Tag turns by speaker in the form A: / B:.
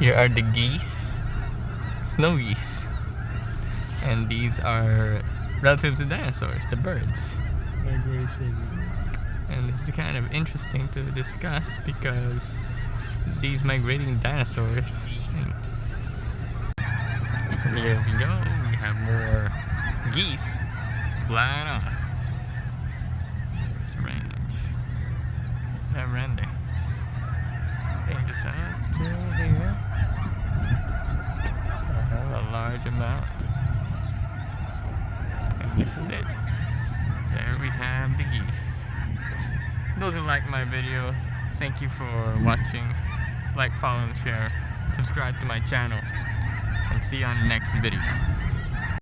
A: Here are the geese, snow geese, and these are relatives of dinosaurs, the birds.
B: Migration.
A: And this is kind of interesting to discuss because these migrating dinosaurs. Here we go. We have more geese flying on. It's range. Never ending. Bring this out to here. I have a large amount. And this is it. There we have the geese. Those who like my video, thank you for watching. Like, follow, and share. Subscribe to my channel. And see you on the next video.